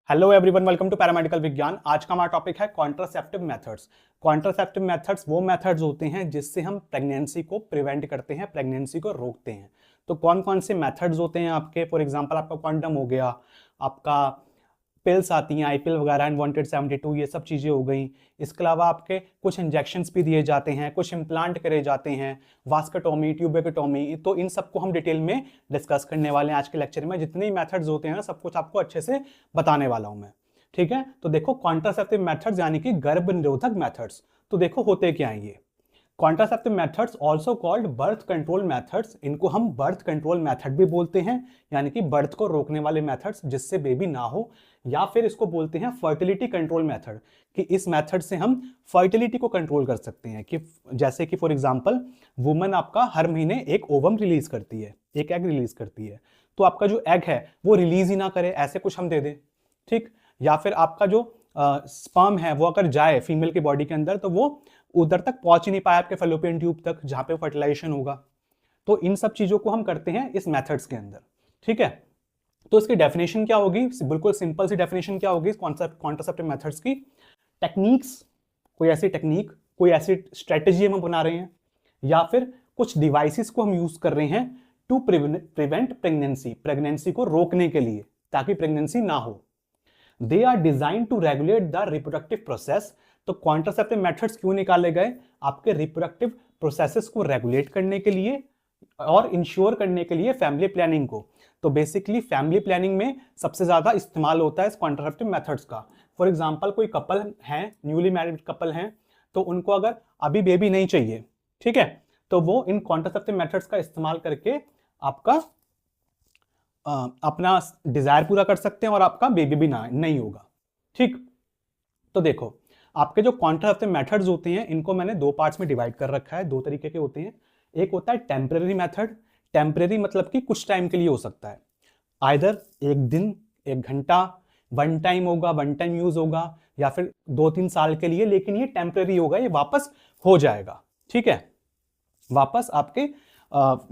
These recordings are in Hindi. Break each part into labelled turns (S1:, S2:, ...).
S1: Hello everyone, welcome to paramedical विज्ञान। आज का हमारा टॉपिक है कॉन्ट्रासेप्टिव मेथड्स। कॉन्ट्रासेप्टिव मेथड्स वो मेथड्स होते हैं जिससे हम प्रेगनेंसी को प्रिवेंट करते हैं, प्रेगनेंसी को रोकते हैं। तो कौन कौन से मेथड्स होते हैं आपके? फॉर एग्जांपल आपका कॉन्डम हो गया, आपका पिल्स आती हैं, आईपीएल वगैरह, अनवांटेड 72, ये सब चीज़ें हो गई। इसके अलावा आपके कुछ इंजेक्शंस भी दिए जाते हैं, कुछ इम्प्लांट करे जाते हैं, वास्केटोमी, ट्यूबेक्टोमी। तो इन सबको हम डिटेल में डिस्कस करने वाले हैं आज के लेक्चर में। जितने मेथड्स होते हैं ना, सब कुछ आपको अच्छे से बताने वाला हूं मैं। ठीक है, तो देखो कॉन्ट्रासेप्टिव मेथड्स यानी कि गर्भ निरोधक मेथड्स। तो देखो होते क्या हैं ये contraceptive methods, also called birth control methods. इनको हम बर्थ कंट्रोल मेथड भी बोलते हैं, यानी कि बर्थ को रोकने वाले मेथड्स जिससे बेबी ना हो। या फिर इसको बोलते हैं फर्टिलिटी कंट्रोल मेथड, कि इस मेथड से हम फर्टिलिटी को कंट्रोल कर सकते हैं। कि जैसे कि फॉर एग्जांपल वुमन आपका हर महीने एक ओवम रिलीज करती है, एक एग रिलीज करती है। तो आपका जो एग है वो रिलीज ही ना करे, ऐसे कुछ हम दे दें। ठीक, या फिर आपका जो स्पर्म है वो अगर जाए फीमेल की बॉडी के अंदर तो वो उधर तक पहुंच ही नहीं पाया आपके फैलोपियन ट्यूब तक जहां पे फर्टिलाइजेशन होगा। तो इन सब चीजों को हम करते हैं इस मेथड्स के अंदर। ठीक है, तो इसकी डेफिनेशन क्या होगी? बिल्कुल सिंपल सी डेफिनेशन क्या होगी कॉन्ट्रासेप्टिव मेथड्स की? टेक्निक्स, कोई ऐसी टेक्निक, कोई ऐसी स्ट्रेटेजी हम बना रहे हैं, या फिर कुछ डिवाइसेस को हम यूज कर रहे हैं टू प्रिवेंट प्रेगनेंसी, प्रेगनेंसी को रोकने के लिए, ताकि प्रेगनेंसी ना हो। They are design to regulate the reproductive process. तो कॉन्ट्रासेप्टिव मेथड्स क्यों निकाले गए? आपके रिप्रोडक्टिव प्रोसेसेस को रेगुलेट करने के लिए और इंश्योर करने के लिए फैमिली प्लानिंग को। तो बेसिकली फैमिली प्लानिंग में सबसे ज्यादा इस्तेमाल होता है इस कॉन्ट्रासेप्टिव मेथड्स का। फॉर एग्जांपल कोई कपल हैं, न्यूली मैरिड कपल हैं, तो उनको अगर अभी बेबी नहीं चाहिए, ठीक है, तो वो इन कॉन्ट्रासेप्टिव मेथड्स का इस्तेमाल करके आपका अपना डिजायर पूरा कर सकते हैं और आपका बेबी भी नहीं होगा। ठीक, तो देखो आपके जो कॉन्ट्रासेप्टिव मेथड्स होते हैं इनको मैंने दो पार्ट्स में डिवाइड कर रखा है। दो तरीके के होते हैं। एक होता है टेम्परेरी मेथड। टेम्परेरी मतलब कि कुछ टाइम के लिए हो सकता है, आइदर एक दिन, एक घंटा, वन टाइम होगा, वन टाइम यूज होगा, या फिर 2-3 साल के लिए, लेकिन ये टेम्परेरी होगा, ये वापस हो जाएगा। ठीक है, वापस आपके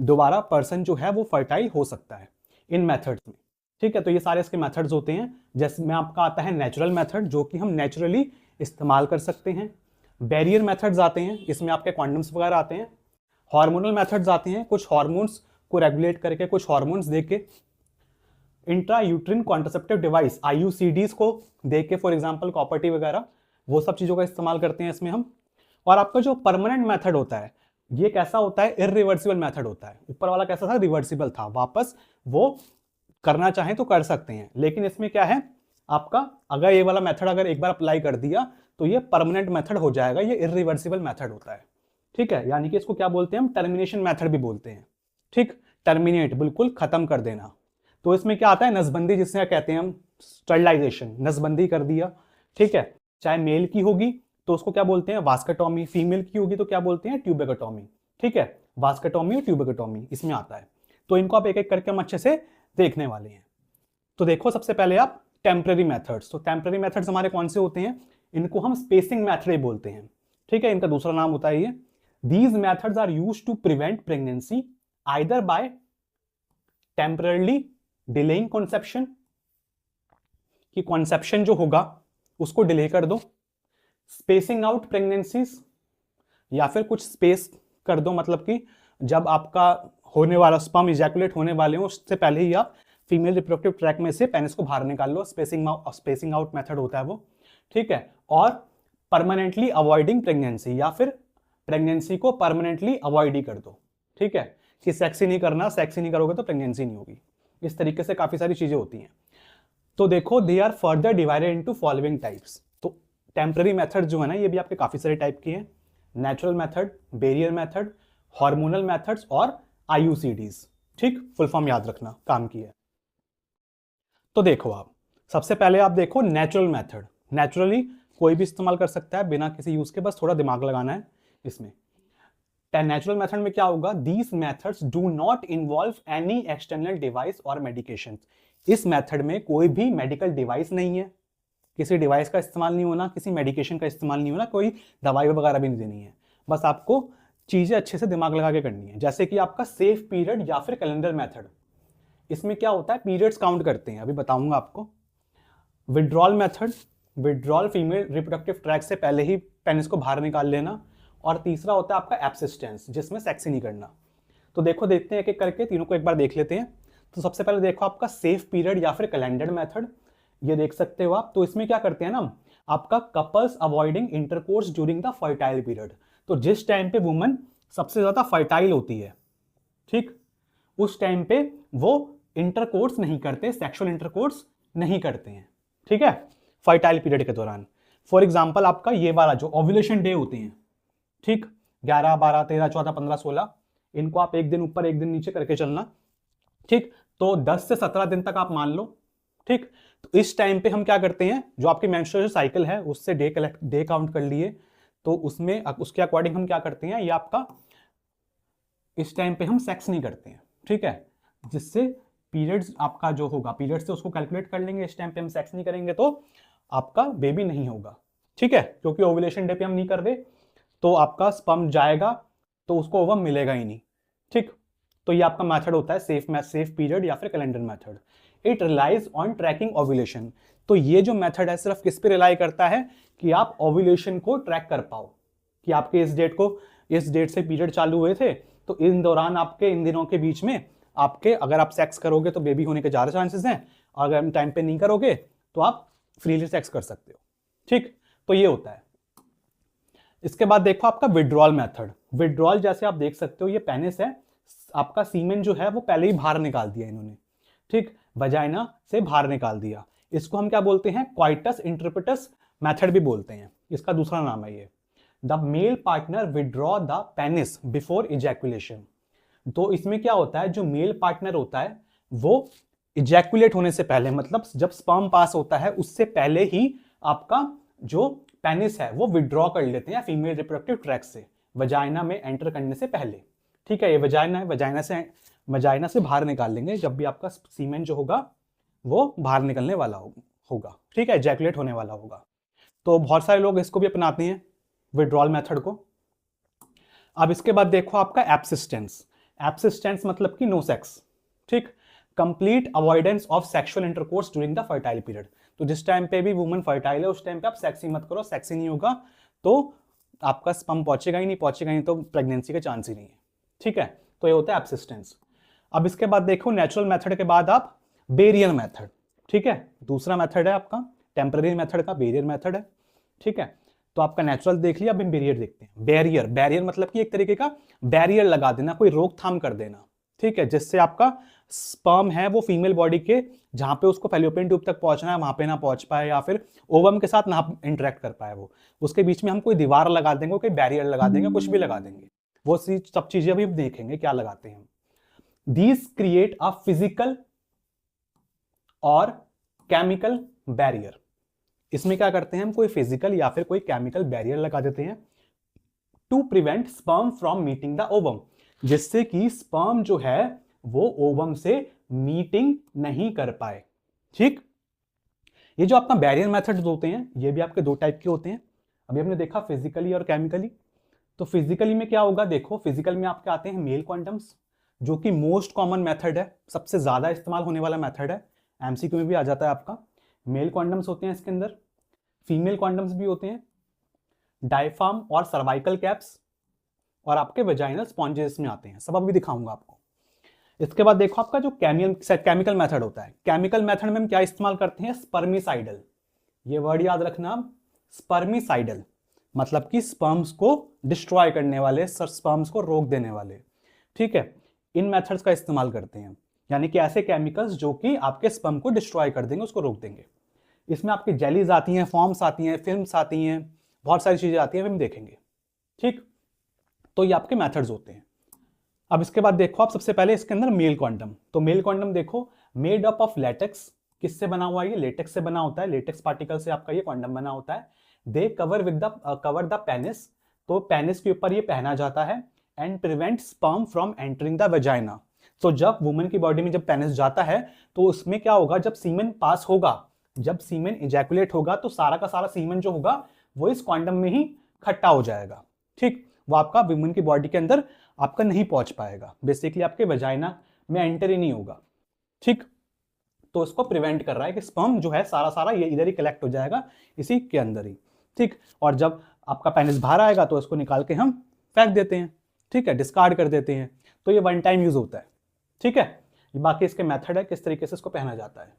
S1: दोबारा पर्सन जो है वो फर्टाइल हो सकता है इन मेथड्स में। ठीक है, तो ये सारे इसके मेथड्स होते हैं। जैसे में आपका आता है नेचुरल मेथड, जो कि हम नेचुरली इस्तेमाल कर सकते हैं। बैरियर मेथड्स आते हैं, इसमें आपके कॉन्डम्स वगैरह आते हैं। हार्मोनल मेथड्स आते हैं, कुछ हार्मोन्स को रेगुलेट करके, कुछ हार्मोन्स देके। Intra uterine contraceptive device, IUCDs को देके, फॉर एग्जांपल कॉपर टी वगैरह, वो सब चीज़ों का इस्तेमाल करते हैं इसमें हम। और आपका जो परमानेंट मेथड होता है ये कैसा होता है? इरिवर्सिबल मेथड होता है। ऊपर वाला कैसा था? रिवर्सिबल था, वापस वो करना चाहें तो कर सकते हैं। लेकिन इसमें क्या है आपका, अगर ये वाला मेथड अगर एक बार अप्लाई कर दिया तो ये परमानेंट मेथड हो जाएगा, ये इरिवर्सिबल मेथड होता है। ठीक है, यानी कि इसको क्या बोलते हैं हम? टर्मिनेशन मेथड भी बोलते हैं। ठीक, टर्मिनेट, बिल्कुल खत्म कर देना। तो इसमें क्या आता है? नसबंदी, जिससे कहते हैं हम स्टरलाइजेशन, नसबंदी कर दिया। ठीक है, चाहे मेल की होगी तो उसको क्या बोलते हैं? वास्केटोमी, फीमेल की होगी तो क्या बोलते हैं? ट्यूबेक्टोमी। ठीक है, वास्केटोमी और ट्यूबेक्टोमी इसमें आता है। तो इनको आप एक एक करके हम अच्छे से देखने वाले हैं। तो देखो सबसे पहले आप टेम्परेरी मेथड्स। तो टेम्परेरी मेथड्स हमारे कौन से होते हैं? इनको हम स्पेसिंग मेथड बोलते हैं। ठीक है, इनका दूसरा नाम होता है ये। These methods are used to prevent pregnancy either by temporarily delaying conception, कि कॉन्सेप्शन जो होगा उसको डिले कर दो। स्पेसिंग आउट प्रेगनेंसीज, या फिर कुछ स्पेस कर दो, मतलब कि जब आपका होने वाला स्पर्म इजैकुलेट होने वाले हो उससे पहले ही आप फीमेल रिप्रोडक्टिव ट्रैक में से पेनिस को बाहर निकाल लो। स्पेसिंग आउट मेथड होता है वो। ठीक है, और परमानेंटली अवॉइडिंग प्रेगनेंसी, या फिर प्रेगनेंसी को परमानेंटली अवॉइड ही कर दो। ठीक है, कि सेक्स ही नहीं करना, सेक्स ही नहीं करोगे तो प्रेगनेंसी नहीं होगी। इस तरीके से काफी सारी चीजें होती हैं। तो देखो they are further divided into following types. तो टेम्पररी मेथड जो है ना, ये भी आपके काफी सारे टाइप की है। Natural method, barrier method, hormonal methods और IUCDs। ठीक, फुल फॉर्म याद रखना काम की है। तो देखो आप सबसे पहले आप देखो नेचुरल मेथड। नेचुरली कोई भी इस्तेमाल कर सकता है बिना किसी यूज के, बस थोड़ा दिमाग लगाना है इसमें। नेचुरल मेथड में क्या होगा? These methods do not involve any external device और मेडिकेशन। इस मेथड में कोई भी मेडिकल डिवाइस नहीं है, किसी डिवाइस का इस्तेमाल नहीं होना, किसी मेडिकेशन का इस्तेमाल नहीं होना, कोई दवाई वगैरह भी नहीं देनी है। बस आपको चीजें अच्छे से दिमाग लगा के करनी है। जैसे कि आपका सेफ पीरियड या फिर कैलेंडर मेथड, इसमें क्या होता है? पीरियड्स काउंट करते हैं, अभी बताऊंगा आपको। Withdrawal method, withdrawal female reproductive tract से पहले ही पेनिस को बाहर निकाल लेना। और तीसरा होता है आपका एब्सिस्टेंस, जिसमें सेक्स ही नहीं करना। तो देखो, देखते हैं एक एक करके, तीनों को एक बार देख लेते हैं। तो सबसे पहले देखो आपका सेफ पीरियड या फिर कैलेंडर मेथड, ये देख सकते हो आप। तो इसमें क्या करते हैं ना, आपका couples avoiding intercourse during the fertile period. तो जिस टाइम पे वुमन सबसे ज्यादा फर्टाइल होती है, ठीक, उस टाइम पे वो इंटरकोर्स नहीं करते, सेक्सुअल इंटरकोर्स नहीं करते हैं, ठीक है, फर्टाइल पीरियड के दौरान। फॉर एग्जाम्पल आपका ये वाला जो ओव्यूलेशन डे होते हैं, ठीक, 11, 12, 13, 14, 15, 16, इनको आप एक दिन ऊपर एक दिन नीचे करके चलना, ठीक। तो 10 से 17 दिन तक आप मान लो, ठीक। तो इस टाइम पे हम क्या करते हैं, जो आपकी मेंस्ट्रुअल साइकिल है उससे डे काउंट कर लिए, तो उसमें उसके अकॉर्डिंग हम क्या करते हैं, ये आपका इस टाइम पे हम सेक्स नहीं करते हैं, ठीक है, जिससे पीरियड्स आपका जो होगा, पीरियड से उसको कैलकुलेट कर लेंगे। इस टाइम पे हम सेक्स नहीं करेंगे तो आपका बेबी नहीं होगा, ठीक है, क्योंकि ओव्यूलेशन डे पे हम नहीं कर रहे, तो आपका स्पर्म जाएगा तो उसको ओवम मिलेगा ही नहीं, ठीक। तो ये आपका मेथड होता है सेफ पीरियड या फिर calendar method. It relies on tracking ovulation. तो ये जो मेथड है सिर्फ किस पे रिलाई करता है, कि आप ओव्यूलेशन को ट्रैक कर पाओ, कि आपके इस डेट से पीरियड चालू हुए थे, तो इन दौरान आपके इन दिनों के बीच में आपके, अगर आप सेक्स करोगे तो बेबी होने के ज़्यादा चांसेस हैं, और अगर टाइम पे नहीं करोगे तो आप फ्रीली सेक्स कर सकते हो, ठीक। तो ये होता है। इसके बाद देखो आपका विड्रॉल मेथड। विड्रॉल जैसे आप देख सकते हो, ये पेनिस है, आपका सीमेन जो है वो पहले ही बाहर निकाल दिया इन्होंने, ठीक, वजाइना से बाहर निकाल दिया। इसको हम क्या बोलते हैं, क्वाइटस इंटरप्रेटस मेथड भी बोलते हैं, इसका दूसरा नाम है ये। The male partner withdraw the penis before ejaculation. तो इसमें क्या होता है, जो मेल पार्टनर होता है वो इजैकुलेट होने से पहले, मतलब जब स्पर्म पास होता है उससे पहले ही आपका जो पेनिस है वो विड्रॉ कर लेते हैं फीमेल रिप्रोडक्टिव ट्रैक से, वजाइना में एंटर करने से पहले, ठीक है। ये वजाइना है, वजाइना से बाहर निकाल लेंगे जब भी आपका सीमेन जो होगा वो बाहर निकलने वाला होगा, ठीक है, इजैकुलेट होने वाला होगा। तो बहुत सारे लोग इसको भी अपनाते हैं, विड्रॉल मेथड को। अब इसके बाद देखो आपका एब्सिस्टेंस। एब्सिस्टेंस मतलब कि नो सेक्स, ठीक, complete avoidance of sexual intercourse during the fertile period. तो जिस टाइम पे भी वुमन फर्टाइल है उस टाइम पे आप सेक्स ही मत करो, सेक्स ही नहीं होगा तो आपका स्पर्म पहुंचेगा ही नहीं तो प्रेगनेंसी का चांस ही नहीं है, ठीक है। तो ये होता है एब्सिस्टेंस। अब इसके बाद देखो नेचुरल मेथड के बाद आप बेरियर मेथड, ठीक है, दूसरा मेथड है आपका टेम्पररी मेथड का, बेरियर मेथड है, ठीक है। तो आपका नेचुरल देख लिया, अब हम बैरियर देखते हैं। बैरियर, बैरियर मतलब कि एक तरीके का बैरियर लगा देना, कोई रोकथाम कर देना, ठीक है, जिससे आपका स्पर्म है वो फीमेल बॉडी के जहां पे उसको फैलोपियन ट्यूब तक पहुंचना है वहां पे ना पहुंच पाए, या फिर ओवम के साथ ना इंटरेक्ट कर पाए वो, उसके बीच में हम कोई दीवार लगा देंगे, कोई बैरियर लगा देंगे, कुछ भी लगा देंगे, वो सब चीजें अभी देखेंगे क्या लगाते हैं। दीज क्रिएट अ फिजिकल और केमिकल बैरियर। इसमें क्या करते हैं हम, कोई फिजिकल या फिर कोई केमिकल बैरियर लगा देते हैं to prevent sperm from meeting the ovum, जिससे कि स्पर्म जो है वो ओवम से मीटिंग नहीं कर पाए, ठीक। ये जो आपका बैरियर मेथड्स होते हैं ये भी आपके दो टाइप के होते हैं, अभी हमने देखा फिजिकली और केमिकली। तो फिजिकली में क्या होगा, देखो फिजिकल में आपके आते हैं मेल क्वांटम्स, जो कि मोस्ट कॉमन मेथड है, सबसे ज्यादा इस्तेमाल होने वाला मेथड है, एमसीक्यू में भी आ जाता है आपका। मेल क्वांटम्स होते हैं इसके अंदर, फीमेल क्वांटम्स भी होते हैं, डायफ्राम और सर्वाइकल कैप्स, और आपके वेजाइनल स्पॉन्जेस में आते हैं, सब अभी दिखाऊंगा आपको। इसके बाद देखो आपका जो केमिकल मेथड होता है, केमिकल मेथड में हम क्या इस्तेमाल करते हैं, स्पर्मिसाइडल। ये वर्ड याद रखना, स्पर्मिसाइडल मतलब कि स्पर्म्स को डिस्ट्रॉय करने वाले, स्पर्म्स को रोक देने वाले, ठीक है, इन मेथड्स का इस्तेमाल करते हैं, यानी कि ऐसे केमिकल्स जो कि आपके स्पर्म को डिस्ट्रॉय कर देंगे, उसको रोक देंगे। इसमें आपकी जेलीज आती हैं, फॉर्म्स आती हैं, फिल्म्स आती हैं, बहुत सारी चीजें आती हैं, हम देखेंगे, ठीक। तो ये आपके मेथड्स होते हैं। अब इसके बाद देखो आप सबसे पहले इसके अंदर मेल क्वांटम। तो मेल क्वांटम देखो मेड अप ऑफ लेटेक्स, किससे बना हुआ है ये, लेटेक्स से बना होता है, लेटेक्स पार्टिकल से आपका ये क्वांटम बना होता है। दे कवर द पेनिस, तो पेनिस के ऊपर ये पहना जाता है, and prevent sperm from entering the vagina. तो जब वुमन की बॉडी में जब पेनिस जाता है तो उसमें क्या होगा, जब सीमेन पास होगा, जब सीमेन इजैकुलेट होगा तो सारा का सारा सीमेन जो होगा वो इस क्वांटम में ही इकट्ठा हो जाएगा, ठीक, वो आपका वुमन की बॉडी के अंदर आपका नहीं पहुंच पाएगा, बेसिकली आपके वेजाइना में एंटर ही नहीं होगा, ठीक। तो इसको प्रिवेंट कर रहा है कि स्पर्म जो है सारा सारा ये इधर ही कलेक्ट हो जाएगा, इसी के अंदर ही, ठीक। और जब आपका पेनिस बाहर आएगा तो इसको निकाल के हम फेंक देते हैं, ठीक है, डिस्कार्ड कर देते हैं। तो ये वन टाइम यूज होता है, ठीक है। बाकी इसके मेथड है किस तरीके से इसको पहना जाता है।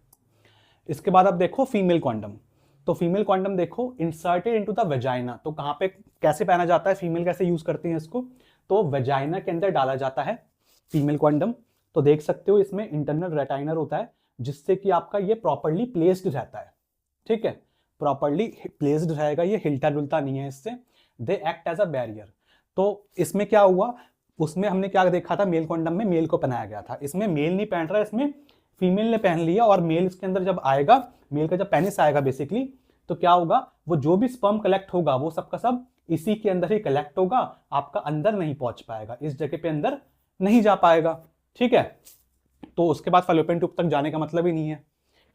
S1: इसके बाद आप देखो फीमेल कॉन्डम। तो फीमेल कॉन्डम देखो इंसर्टेड इनटू द वेजाइना, तो कहां पे कैसे पहना जाता है, फीमेल कैसे यूज करती है इसको, तो वेजाइना के अंदर डाला जाता है फीमेल कॉन्डम। तो देख सकते हो इसमें इंटरनल रेटाइनर होता है जिससे कि आपका ये प्रॉपर्ली प्लेस्ड रहता है, ठीक है, प्रॉपर्ली प्लेस्ड रहेगा, ये हिलता डुलता नहीं है इससे। They act as a barrier. तो इसमें क्या हुआ, उसमें हमने क्या देखा था, मेल कॉन्डम में मेल को पहनाया गया था, इसमें मेल नहीं पहन रहा है, इसमें फीमेल ने पहन लिया। और मेल इसके अंदर जब आएगा, मेल का जब पेनिस आएगा बेसिकली, तो क्या होगा, वो जो भी स्पर्म कलेक्ट होगा वो सबका सब इसी के अंदर ही कलेक्ट होगा, आपका अंदर नहीं पहुंच पाएगा, इस जगह पे अंदर नहीं जा पाएगा, ठीक है। तो उसके बाद फैलोपियन ट्यूब तक जाने का मतलब ही नहीं है,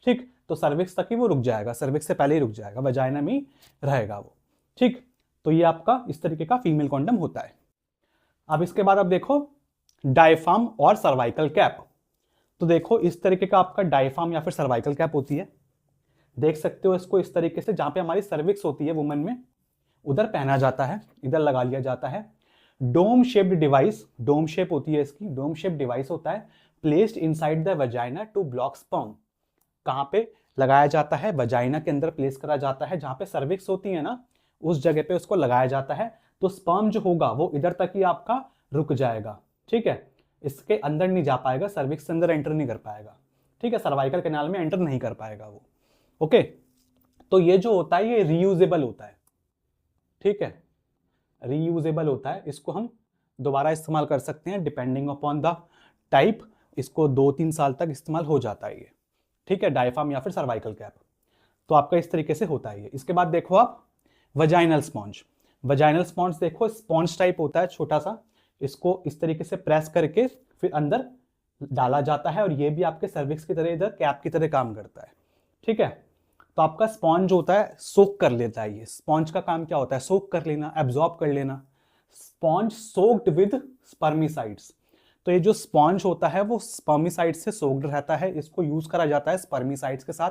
S1: ठीक। तो सर्विक्स तक ही वो रुक जाएगा, सर्विक्स से पहले ही रुक जाएगा, वजाइना में ही रहेगा वो, ठीक। तो ये आपका इस तरीके का फीमेल कॉन्डम होता है। अब इसके बाद आप देखो डायफ्राम और सर्वाइकल कैप। तो देखो इस तरीके का आपका डायफ्राम या फिर सर्वाइकल कैप होती है, देख सकते हो इसको इस तरीके से, जहां पे हमारी सर्विक्स होती है वुमेन में, उधर पहना जाता है, इधर लगा लिया जाता है। Dome shaped device, dome shape होती है इसकी, डोम शेप डिवाइस होता है, placed inside the vagina to block sperm. कहां पे लगाया जाता है, वजाइना के अंदर प्लेस करा जाता है, जहां पे सर्विक्स होती है ना उस जगह पे उसको लगाया जाता है। तो स्पर्म जो होगा वो इधर तक ही आपका रुक जाएगा, ठीक है, इसके अंदर नहीं जा पाएगा, सर्विक्स के अंदर एंटर नहीं कर पाएगा, ठीक है, सर्वाइकल कैनाल में एंटर नहीं कर पाएगा वो, ओके। तो ये जो होता है ये रीयूजेबल होता है, ठीक है, रीयूजेबल होता है, इसको हम दोबारा इस्तेमाल कर सकते हैं डिपेंडिंग अपॉन द टाइप, इसको 2-3 साल तक इस्तेमाल हो जाता है ये, ठीक है, डायफ्राम या फिर सर्वाइकल कैप। तो आपका इस तरीके से होता है ये। इसके बाद देखो आप वजाइनल स्पॉन्ज। वजाइनल स्पॉन्ज देखो स्पॉन्ज टाइप होता है छोटा सा, इसको इस तरीके से प्रेस करके फिर अंदर डाला जाता है, और ये भी आपके सर्विक्स की तरह इधर कैप की तरह काम करता है, ठीक है। तो आपका स्पॉन्ज होता है सोक कर लेता है, ये स्पॉन्ज का काम क्या होता है, सोक कर लेना, एब्जॉर्ब कर लेना। Sponge soaked with स्पर्मिसाइड्स। तो ये जो स्पॉन्ज होता है वो स्पर्मिसाइड से सोक्ड रहता है, इसको यूज करा जाता है स्पर्मिसाइड्स के साथ,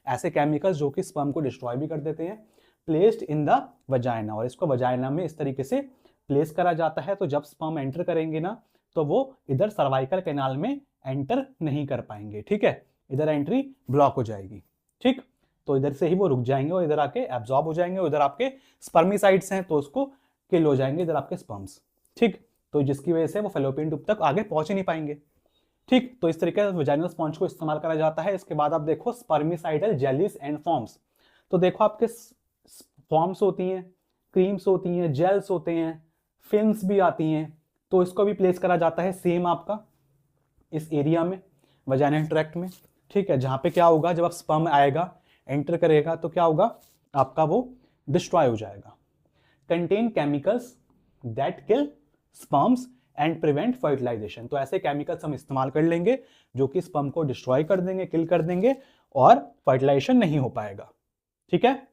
S1: ऐसे केमिकल्स जो कि स्पर्म को डिस्ट्रॉय भी कर देते हैं, प्लेस्ड इन द वजाइना, और इसको वजाइना में इस तरीके से प्लेस करा जाता है। तो जब स्पर्म एंटर करेंगे ना तो वो इधर सर्वाइकल कैनाल में एंटर नहीं कर पाएंगे, ठीक है, इधर एंट्री ब्लॉक हो जाएगी, ठीक। तो इधर से ही वो रुक जाएंगे और इधर आके एब्जॉर्ब हो जाएंगे, उधर आपके स्पर्मिसाइड्स हैं तो उसको किल हो जाएंगे इधर आपके स्पर्म्स, ठीक। तो जिसकी वजह से वो फैलोपियन ट्यूब तक आगे पहुंच ही नहीं पाएंगे, ठीक। तो इस तरीके से वजाइनल स्पॉन्ज को इस्तेमाल करा जाता है। इसके बाद आप देखो स्पर्मिसाइडल जेलीज एंड फॉर्म्स। तो देखो आपके फॉर्म्स होती हैं, क्रीम्स होती हैं, जेल्स होते हैं, फिन्स भी आती हैं, तो इसको भी प्लेस करा जाता है सेम आपका इस एरिया में, वजाइनल ट्रैक्ट में, ठीक है, जहां पे क्या होगा, जब आप स्पर्म आएगा एंटर करेगा तो क्या होगा, आपका वो डिस्ट्रॉय हो जाएगा। Contain chemicals that kill sperms and prevent fertilization. तो ऐसे केमिकल्स हम इस्तेमाल कर लेंगे जो कि स्पर्म को डिस्ट्रॉय कर देंगे, किल कर देंगे, और फर्टिलाइजेशन नहीं हो पाएगा, ठीक है।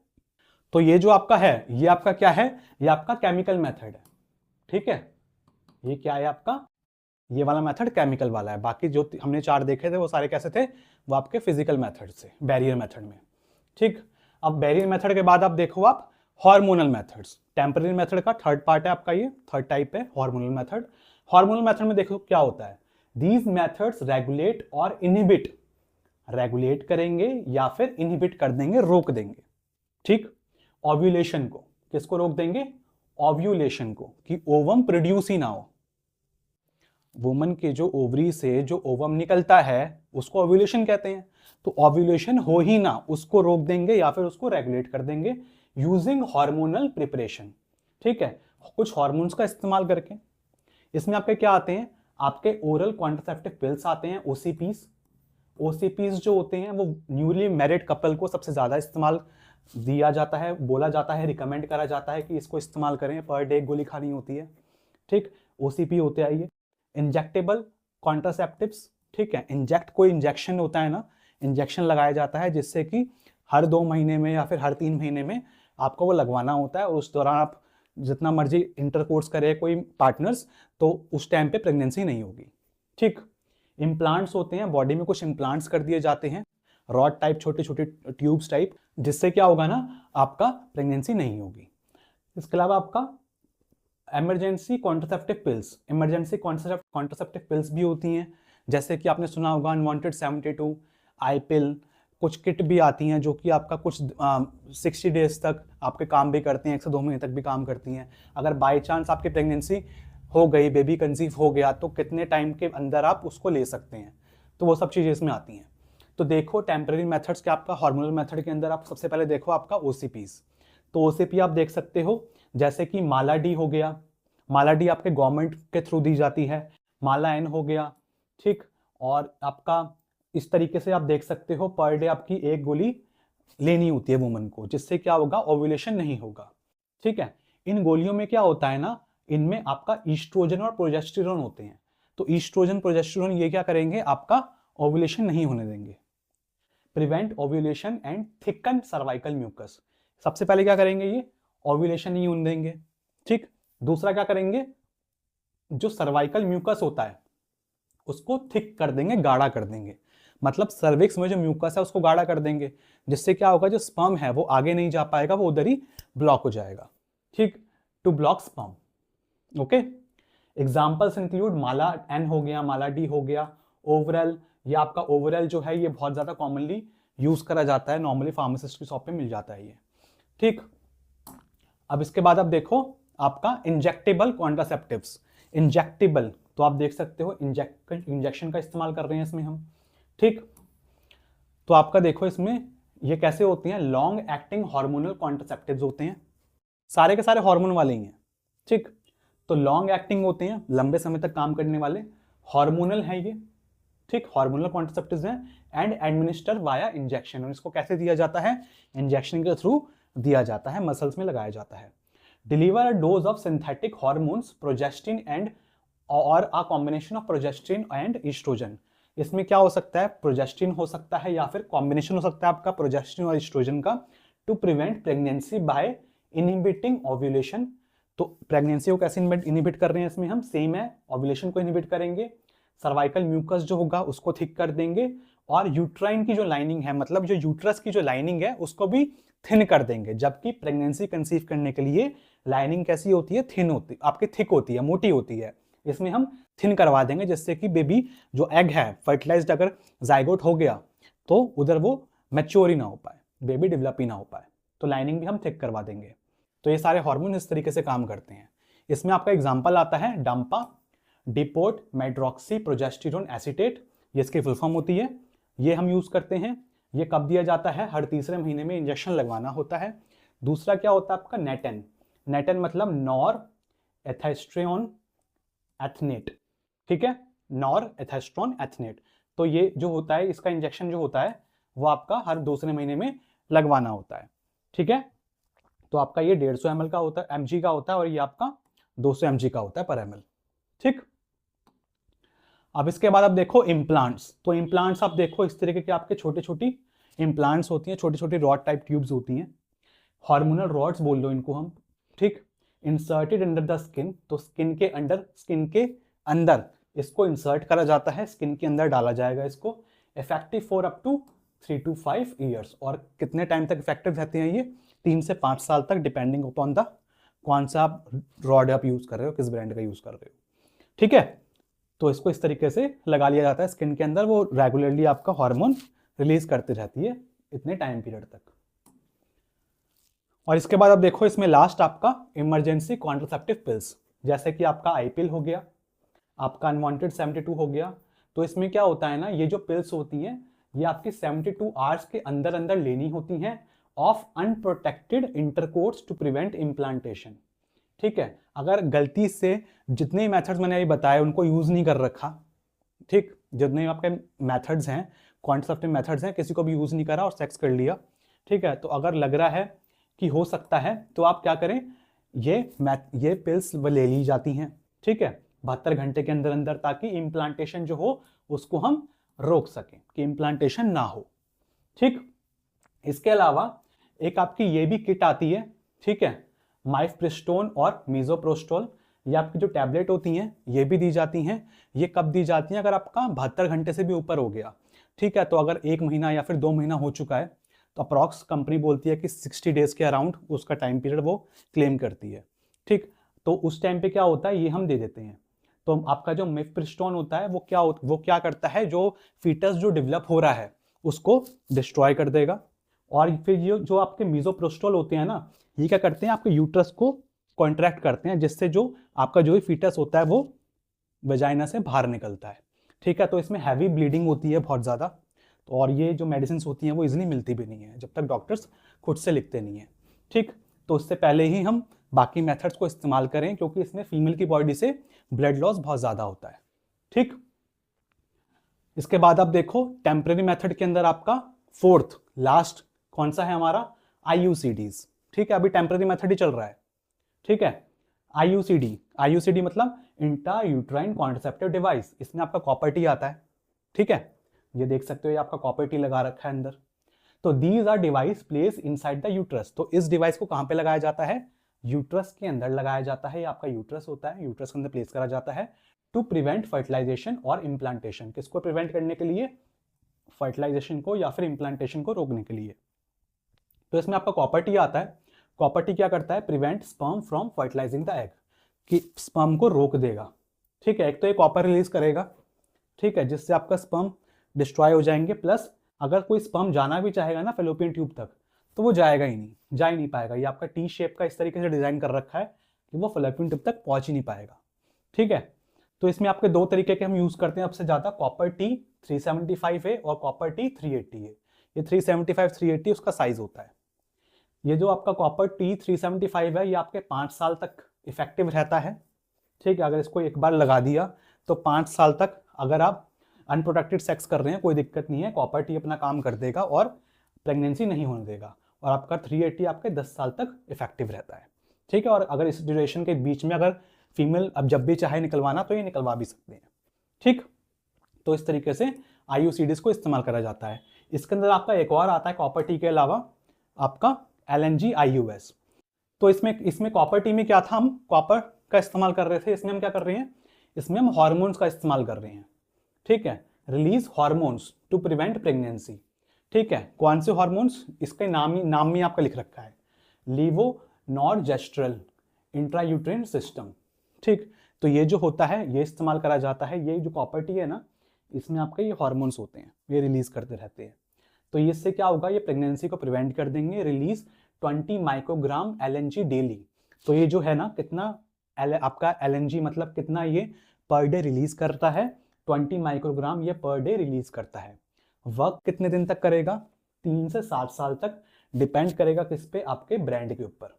S1: तो ये जो आपका है, ये आपका क्या है, ये आपका केमिकल मेथड है, ठीक है। ये क्या है आपका, ये वाला मेथड केमिकल वाला है, बाकी जो हमने 4 देखे थे वो सारे कैसे थे, वो आपके फिजिकल मेथड से, बैरियर मेथड में, ठीक। अब बैरियर मेथड के बाद आप देखो आप हार्मोनल मेथड्स। टेम्परेरी मेथड का थर्ड पार्ट है आपका, ये थर्ड टाइप है हार्मोनल मेथड। हार्मोनल मेथड में देखो क्या होता है, दीज मेथड्स रेगुलेट और इनहिबिट, रेगुलेट करेंगे या फिर इनहिबिट कर देंगे, रोक देंगे, ठीक, ओव्यूलेशन को। किसको रोक देंगे, ओव्यूलेशन को, कि ओवम प्रोड्यूस ही ना हो। वुमन के जो ओवरी से जो ओवम निकलता है उसको ओव्यूलेशन कहते हैं, तो ओव्यूलेशन हो ही ना उसको रोक देंगे या फिर उसको रेगुलेट कर देंगे यूजिंग हार्मोनल प्रिपरेशन, ठीक है, कुछ हार्मोन्स का इस्तेमाल करके। इसमें आपके क्या आते हैं, आपके ओरल कॉन्ट्रासेप्टिव पिल्स आते हैं, ओसीपीज। ओसीपीज जो होते हैं वो न्यूली मैरिड कपल को सबसे ज्यादा इस्तेमाल दिया जाता है, बोला जाता है, रिकमेंड करा जाता है कि इसको इस्तेमाल करें, पर डे गोली खानी होती है, ठीक। ओसीपी होते हैं ये। इंजेक्टेबल कॉन्ट्रासेप्टिव्स, ठीक है, इंजेक्ट कोई इंजेक्शन होता है ना, इंजेक्शन लगाया जाता है जिससे कि हर 2 महीने में या फिर हर 3 महीने में आपको वो लगवाना होता है, और उस दौरान आप जितना मर्जी इंटरकोर्स करे कोई पार्टनर्स तो उस टाइम पे प्रेगनेंसी नहीं होगी, ठीक। इम्प्लांट्स होते हैं, बॉडी में कुछ इम्प्लांट्स कर दिए जाते हैं रॉड टाइप, छोटे छोटे ट्यूब्स टाइप, जिससे क्या होगा ना, आपका प्रेगनेंसी नहीं होगी। इसके अलावा आपका emergency contraceptive pills, emergency contraceptive pills भी होती हैं, जैसे कि आपने सुना होगा अनवांटेड 72, आई पिल, कुछ किट भी आती हैं जो कि आपका कुछ 60 डेज तक आपके काम भी करती हैं, 102 महीने तक भी काम करती हैं। अगर बाई चांस आपकी प्रेगनेंसी हो गई, बेबी कंसीव हो गया, तो कितने टाइम के अंदर आप उसको ले सकते हैं, तो वो सब चीज़ें इसमें आती हैं। तो देखो टेम्पररी मेथड्स के आपका हार्मोनल मेथड के अंदर आप सबसे पहले देखो आपका ओसीपीज। तो ओसीपी आप देख सकते हो जैसे कि माला डी हो गया, माला डी आपके गवर्नमेंट के थ्रू दी जाती है, माला एन हो गया, ठीक। और आपका इस तरीके से आप देख सकते हो पर डे आपकी एक गोली लेनी होती है वुमन को, जिससे क्या होगा, ओव्यूलेशन नहीं होगा, ठीक है। इन गोलियों में क्या होता है ना, इनमें आपका ईस्ट्रोजन और प्रोजेस्टेरोन होते हैं। तो ईस्ट्रोजन प्रोजेस्टेरोन ये क्या करेंगे, आपका ओव्यूलेशन नहीं होने देंगे, prevent ovulation and thicken cervical mucus. सबसे पहले क्या करेंगे, ये ओव्यूलेशन नहीं होने देंगे, ठीक। दूसरा क्या करेंगे, जो सर्वाइकल म्यूकस होता है उसको थिक कर देंगे, गाढ़ा कर देंगे, मतलब सर्विक्स में जो म्यूकस है उसको गाढ़ा कर देंगे, जिससे क्या होगा, जो स्पर्म है वो आगे नहीं जा पाएगा, वो उधर ही ब्लॉक हो जाएगा, ठीक, to block sperm. Okay, examples include Mala N हो गया, माला डी हो गया, ओवरल, ये आपका ओवरल जो है ये बहुत ज्यादा कॉमनली यूज करा जाता है, नॉर्मली फार्मासिस्ट की शॉप पे मिल जाता है ये, ठीक। अब इसके बाद आप देखो आपका इंजेक्टेबल कॉन्ट्रासेप्टिव्स, इंजेक्टेबल तो आप देख सकते हो इंजेक्शन का इस्तेमाल कर रहे हैं इसमें हम, ठीक। तो आपका देखो इसमें ये कैसे होती हैं, लॉन्ग एक्टिंग हार्मोनल कॉन्ट्रासेप्टिव्स होते हैं, सारे के सारे हार्मोन वाले ही हैं, ठीक। तो लॉन्ग एक्टिंग होते हैं, लंबे समय तक काम करने वाले, हार्मोनल है ये, ठीक, हार्मोनल कॉन्ट्रासेप्टिव्स हैं, एंड एडमिनिस्टर वाया इंजेक्शन, और इसको कैसे दिया जाता है, इंजेक्शन के थ्रू दिया जाता है, मसल्स में लगाया जाता है। Deliver a dose of synthetic hormones, progestin and और a combination of progestin and estrogen. इसमें क्या हो सकता है, प्रोजेस्टिन हो सकता है या फिर कॉम्बिनेशन हो सकता है आपका प्रोजेस्टिन और ईस्ट्रोजन का, to prevent pregnancy by inhibiting ovulation. तो प्रेगनेंसी को कैसे इनहिबिट कर रहे हैं इसमें हम, सेम है, ओव्यूलेशन को इनहिबिट करेंगे, सर्वाइकल म्यूकस जो होगा उसको थिक कर देंगे, और यूट्राइन की जो लाइनिंग है, मतलब जो यूट्रस की जो लाइनिंग है उसको भी थिन कर देंगे, जबकि प्रेगनेंसी कंसीव करने के लिए लाइनिंग कैसी होती है, थिन होती, आपकी थिक होती है, मोटी होती है, इसमें हम थिन करवा देंगे, जिससे कि बेबी जो एग है फर्टिलाइज्ड अगर जाइगोट हो गया तो उधर वो मैच्योर ही ना हो पाए, बेबी डेवलप ही ना हो पाए, तो लाइनिंग भी हम थिक करवा देंगे। तो ये सारे हार्मोन इस तरीके से काम करते हैं। इसमें आपका एग्जांपल आता है डाम्पा, डिपोट मेड्रॉक्सी प्रोजेस्टेरोन एसीटेट, ये इसकी फुल फॉर्म होती है, ये हम यूज करते हैं। ये कब दिया जाता है, हर तीसरे महीने में इंजेक्शन लगवाना होता है। दूसरा क्या होता है आपका नेटेन, नेटेन मतलब नॉर एथेस्ट्रोन एथनेट, ठीक है, नॉर एथेस्ट्रोन एथनेट। तो ये जो होता है, इसका इंजेक्शन जो होता है वो आपका हर दूसरे महीने में लगवाना होता है, ठीक है। तो आपका ये 150 ml का होता है, mg का होता है, और ये आपका 200 mg का होता है पर ml, ठीक। अब इसके बाद आप देखो इम्प्लांट्स, तो इम्प्लांट्स आप देखो इस तरीके के आपके छोटे छोटी इम्प्लांट्स होती हैं, छोटी छोटी रॉड टाइप ट्यूब्स होती हैं, हार्मोनल रॉड्स बोल लो इनको हम, ठीक। इंसर्टेड अंडर द स्किन, तो स्किन के अंदर इसको इंसर्ट करा जाता है, स्किन के अंदर डाला जाएगा इसको, effective for up to 3 to 5 years, और कितने टाइम तक इफेक्टिव रहते हैं ये, 3 से 5 साल तक, डिपेंडिंग अपॉन द कौन सा आप रॉड आप यूज कर रहे हो, किस ब्रांड का यूज कर रहे हो, ठीक है। तो इसको इस तरीके से लगा लिया जाता है स्किन के अंदर, वो रेगुलरली आपका हार्मोन रिलीज करती रहती है इतने टाइम पीरियड तक। और इसके बाद अब देखो इसमें लास्ट आपका इमरजेंसी कॉन्ट्रासेप्टिव पिल्स, जैसे कि आपका आईपिल हो गया, आपका अनवांटेड 72 हो गया। तो इसमें क्या होता है ना, ये जो पिल्स होती हैं ये आपकी 72 आवर्स के अंदर अंदर लेनी होती हैं, of unprotected intercourse to prevent implantation, ठीक है। अगर गलती से जितने मेथड्स मैंने अभी बताए उनको यूज नहीं कर रखा, ठीक, जितने आपके मेथड्स हैं, कॉन्ट्रासेप्टिव मेथड्स हैं, किसी को भी यूज नहीं करा और सेक्स कर लिया, ठीक है, तो अगर लग रहा है कि हो सकता है तो आप क्या करें, ये पिल्स ले ली जाती हैं, ठीक है, 72 घंटे के अंदर अंदर, ताकि इम्प्लांटेशन जो हो उसको हम रोक सकें, कि इम्प्लांटेशन ना हो, ठीक। इसके अलावा एक आपकी ये भी किट आती है, ठीक है, माइफप्रिस्टोन और मीजोप्रोस्टोल, ये आपकी जो टैबलेट होती हैं ये भी दी जाती हैं। ये कब दी जाती हैं, अगर आपका 72 घंटे से भी ऊपर हो गया, ठीक है, तो अगर 1 महीना या फिर 2 महीना हो चुका है तो अप्रॉक्स कंपनी बोलती है कि 60 डेज के अराउंड उसका टाइम पीरियड वो क्लेम करती है। ठीक, तो उस टाइम पे क्या होता है, ये हम दे देते हैं। तो आपका जो मिफप्रिस्टोन होता है वो क्या करता है, जो फीटस जो डेवलप हो रहा है उसको डिस्ट्रॉय कर देगा। और फिर ये जो आपके मीजोप्रोस्टोल होते हैं ना, ये क्या करते हैं, आपके यूट्रस को कॉन्ट्रैक्ट करते हैं, जिससे जो आपका जो भी फीटस होता है वो वेजाइना से बाहर निकलता है। ठीक है, तो इसमें हैवी ब्लीडिंग होती है बहुत ज़्यादा। तो और ये जो मेडिसिन होती हैं वो इजीली मिलती भी नहीं है जब तक डॉक्टर्स खुद से लिखते नहीं हैं। ठीक, तो उससे पहले ही हम बाकी मेथड्स को इस्तेमाल करें, क्योंकि इसमें फीमेल की बॉडी से ब्लड लॉस बहुत ज़्यादा होता है। ठीक, इसके बाद आप देखो टेम्परेरी मेथड के अंदर आपका फोर्थ लास्ट कौन सा है हमारा, आईयूसीडीज। ठीक है, अभी टेम्परेरी मेथड ही चल रहा है। ठीक है, आईयूसीडी मतलब इंट्रा यूट्राइन कॉन्ट्रासेप्टिव डिवाइस, इसमें आपका कॉपर टी आता है। ठीक है, ये देख सकते हो, ये आपका कॉपर टी लगा रखा है अंदर। तो these are device place inside the uterus. तो इस डिवाइस को कहां पे लगाया जाता है, यूट्रस के अंदर लगाया जाता है। ये आपका यूट्रस होता है, यूट्रस के अंदर प्लेस करा जाता है टू प्रिवेंट फर्टिलाइजेशन और इम्प्लांटेशन। किसको प्रिवेंट करने के लिए, फर्टिलाइजेशन को या फिर इम्प्लांटेशन को रोकने के लिए। तो इसमें आपका कॉपर टी आता है। कॉपर टी क्या करता है, prevent sperm from fertilising the egg, कि स्पर्म को रोक देगा। ठीक है, एक तो ये कॉपर रिलीज करेगा, ठीक है, जिससे आपका स्पर्म डिस्ट्रॉय हो जाएंगे। प्लस अगर कोई स्पर्म जाना भी चाहेगा ना फेलोपियन ट्यूब तक, तो वो जाएगा ही नहीं, जा ही नहीं पाएगा। ये आपका टी शेप का इस तरीके से डिजाइन कर रखा है कि वो फेलोपियन ट्यूब तक पहुंच ही नहीं पाएगा। ठीक है, तो इसमें आपके दो तरीके के हम यूज करते हैं सबसे ज्यादा, कॉपर टी 375 है और कॉपर टी 380 है। ये 375 380 उसका साइज होता है। ये जो आपका कॉपर टी 375 है, ये आपके 5 साल तक इफेक्टिव रहता है। ठीक है, अगर इसको एक बार लगा दिया तो 5 साल तक अगर आप अनप्रोटेक्टेड सेक्स कर रहे हैं कोई दिक्कत नहीं है, कॉपर टी अपना काम कर देगा और प्रेगनेंसी नहीं होने देगा। और आपका 380 आपके 10 साल तक इफेक्टिव रहता है। ठीक है, और अगर इस ड्यूरेशन के बीच में अगर फीमेल अब जब भी चाहे निकलवाना तो ये निकलवा भी सकते हैं। ठीक, तो इस तरीके से आईयूसीडीज को इस्तेमाल करा जाता है। इसके अंदर आपका एक और आता है कॉपर टी के अलावा, आपका LNG IUS। तो इसमें कॉपर टी में क्या था, हम कॉपर का इस्तेमाल कर रहे थे। इसमें हम क्या कर रहे हैं, इसमें हम हार्मोन्स का इस्तेमाल कर रहे हैं। ठीक है, release hormones to prevent pregnancy. ठीक है, कौन से हार्मोन्स, इसके नाम में आपका लिख रखा है, लीवो नॉर्जेस्ट्रल इंट्रायूट्रिन सिस्टम। ठीक, तो ये जो होता है ये इस्तेमाल करा जाता है। ये जो कॉपर टी है ना, इसमें आपके ये हार्मोन्स होते हैं, ये रिलीज करते रहते हैं। तो इससे क्या होगा, ये प्रेगनेंसी को प्रिवेंट कर देंगे। Release 20 microgram LNG daily. तो ये जो है ना, कितना आपका LNG मतलब कितना ये पर डे रिलीज करता है, 20 माइक्रोग्राम ये पर डे रिलीज करता है। वर्क कितने दिन तक करेगा, 3 से 7 साल तक, डिपेंड करेगा किस पे, आपके ब्रांड के ऊपर।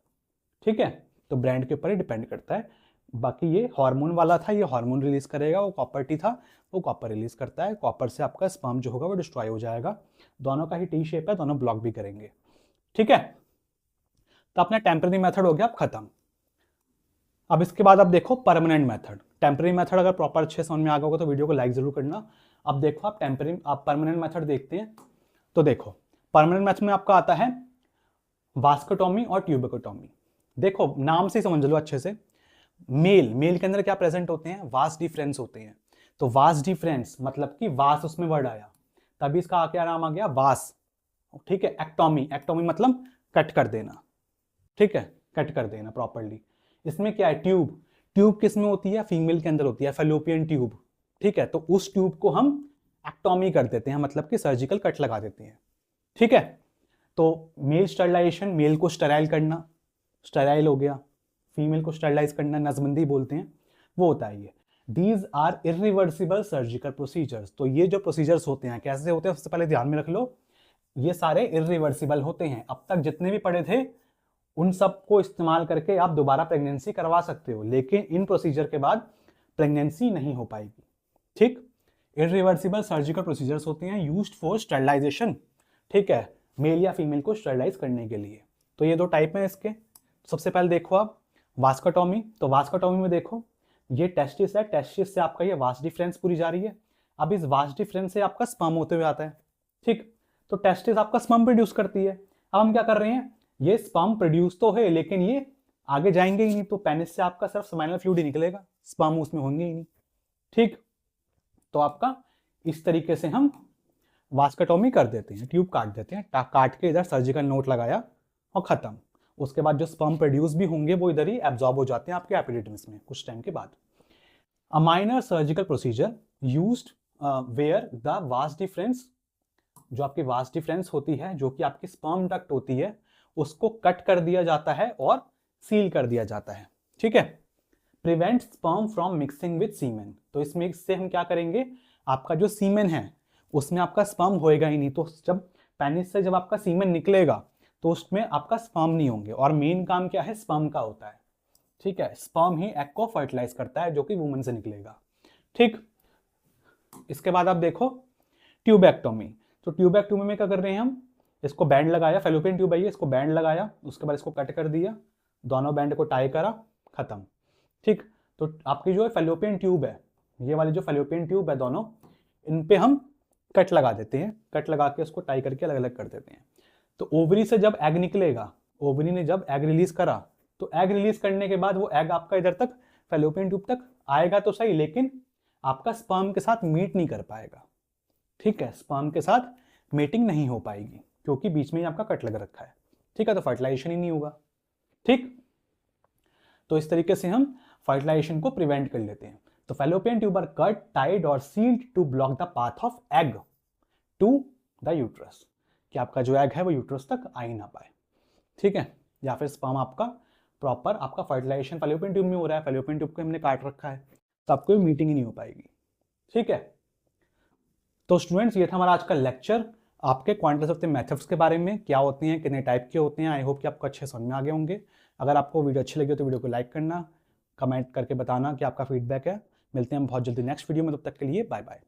S1: ठीक है, तो ब्रांड के ऊपर ही डिपेंड करता है। बाकी ये हार्मोन वाला था, ये हार्मोन रिलीज करेगा। वो कॉपर टी था, वो कॉपर रिलीज करता है। कॉपर से आपका स्पर्म जो होगा वो डिस्ट्रॉय हो जाएगा। दोनों का ही टी शेप है, दोनों ब्लॉक भी करेंगे। ठीक है, तो अपना टेम्परेरी मेथड हो गया अब खत्म। अब इसके बाद आप देखो परमानेंट मेथड। टेम्परेरी मेथड अगर प्रॉपर अच्छे समझ में आ गया होगा तो वीडियो को लाइक जरूर करना। अब देखो आप परमानेंट मेथड देखते हैं। तो देखो परमानेंट मेथड में आपका आता है वास्कोटॉमी और ट्यूबेकोटॉमी। देखो नाम से समझ लो अच्छे से। मेल के अंदर क्या प्रेजेंट होते हैं, वास डिफरेंस होते हैं। तो वास डिफरेंस मतलब कि वास उसमें वर्ड आया, तभी इसका क्या नाम आ गया, वास। ठीक है, एक्टोमी मतलब कट कर देना। ठीक है, कट कर देना प्रॉपर्ली। इसमें क्या है, ट्यूब किस में होती है, फीमेल के अंदर होती है, फेलोपियन ट्यूब। ठीक है, तो उस ट्यूब को हम एक्टोमी कर देते हैं, मतलब कि सर्जिकल कट लगा देते हैं। ठीक है, तो मेल स्टरलाइजेशन, मेल को स्टराइल करना, स्टराइल हो गया। फीमेल को स्टरलाइज करना, नसबंदी बोलते हैं, वो होता है ये। These are irreversible surgical procedures. तो ये जो प्रोसीजर्स होते हैं कैसे होते हैं, सबसे पहले ध्यान में रख लो, ये सारे इरिवर्सिबल होते हैं। अब तक जितने भी पढ़े थे उन सब को इस्तेमाल करके आप दोबारा प्रेगनेंसी करवा सकते हो, लेकिन इन प्रोसीजर के बाद प्रेगनेंसी नहीं हो पाएगी। ठीक, इरिवर्सिबल सर्जिकल प्रोसीजर्स होते हैं यूज्ड फॉर स्टरलाइजेशन। ठीक है, मेल या फीमेल को स्टरलाइज करने के लिए। तो ये दो टाइप हैं इसके। सबसे पहले देखो आप वास्कोटॉमी। तो वास्कोटॉमी में देखो ये टेस्टिस है, टेस्टिस से आपका ये वास डिफरेंस पूरी जा रही है। अब इस वास डिफरेंस से आपका स्पर्म होते हुए आता है। ठीक, तो टेस्टिस आपका स्पर्म प्रोड्यूस करती है। अब हम क्या कर रहे हैं, ये स्पर्म प्रोड्यूस तो है लेकिन ये आगे जाएंगे ही नहीं, तो पेनिस से आपका सिर्फ सेमिनल फ्लूइड ही निकलेगा, स्पर्म उसमें होंगे ही नहीं। ठीक, तो आपका इस तरीके से हम वास्केटोमी कर देते हैं, ट्यूब काट देते हैं, काट के इधर सर्जिकल नोट लगाया और ख़त्म। उसके बाद जो स्पर्म प्रोड्यूस भी होंगे वो इधर ही एब्जॉर्ब हो जाते हैं आपके एपिडिडमिस में कुछ टाइम के बाद। A minor surgical procedure used where the vas deferens, जो आपकी वास्ट डिफरेंस होती है, जो कि आपकी स्पर्म डक्ट होती है, उसको कट कर दिया जाता है और सील कर दिया जाता है। ठीक है। Prevent sperm from mixing with semen, तो इसमें इससे हम क्या करेंगे, आपका जो सीमेन है उसमें आपका स्पर्म होएगा ही नहीं, तो जब पेनिस से जब आपका सीमेन निकलेगा तो उसमें आपका स्पर्म नहीं होंगे। और मेन काम क्या है, स्पर्म का होता है। ठीक है, स्पर्म ही एग को फर्टिलाइज करता है जो कि वुमन से निकलेगा। ठीक, इसके बाद आप देखो ट्यूबेक्टोमी। तो ट्यूबेक्टोमी में क्या कर रहे हैं हम, इसको बैंड लगाया, फेलोपियन ट्यूब है ये, इसको बैंड लगाया, उसके बाद इसको कट कर दिया, दोनों बैंड को टाई करा, खत्म। ठीक, तो आपकी जो है फेलोपियन ट्यूब है, ये वाली जो फेलोपियन ट्यूब है दोनों, इन पे हम कट लगा देते हैं, कट लगा के उसको टाई करके अलग अलग कर देते हैं। तो ओवरी से जब एग निकलेगा, ओवरी ने जब एग रिलीज करा, तो एग रिलीज करने के बाद वो एग आपका इधर तक फेलोपियन ट्यूब तक आएगा तो सही, लेकिन आपका स्पर्म के साथ मीट नहीं कर पाएगा। ठीक है, स्पर्म के साथ मीटिंग नहीं हो पाएगी क्योंकि बीच में ही आपका कट लग रखा है। ठीक है, तो फर्टिलाइजेशन ही नहीं होगा। ठीक, तो इस तरीके से हम फर्टिलाइजेशन को प्रिवेंट कर लेते हैं। तो Fallopian tube are cut, tied और sealed to block the path of egg to the uterus, कि आपका जो एग है वो यूट्रस तक आ ही ना पाए। ठीक है, या फिर स्पर्म आपका प्रॉपर आपका फर्टिलाइजेशन फेलोपियन ट्यूब में हो रहा है, फेलोपियन ट्यूब को हमने काट रखा है, तो आपको मीटिंग ही नहीं हो पाएगी। ठीक है, तो स्टूडेंट्स ये था हमारा आज का लेक्चर आपके क्वांटिटेटिव मेथड्स के बारे में, क्या होते हैं, कितने टाइप के होते हैं। आई होप कि आपको अच्छे समझ में आ गए होंगे। अगर आपको वीडियो अच्छी लगी तो वीडियो को लाइक करना, कमेंट करके बताना कि आपका फीडबैक है। मिलते हैं हम बहुत जल्दी नेक्स्ट वीडियो में, तब तक के लिए बाय बाय।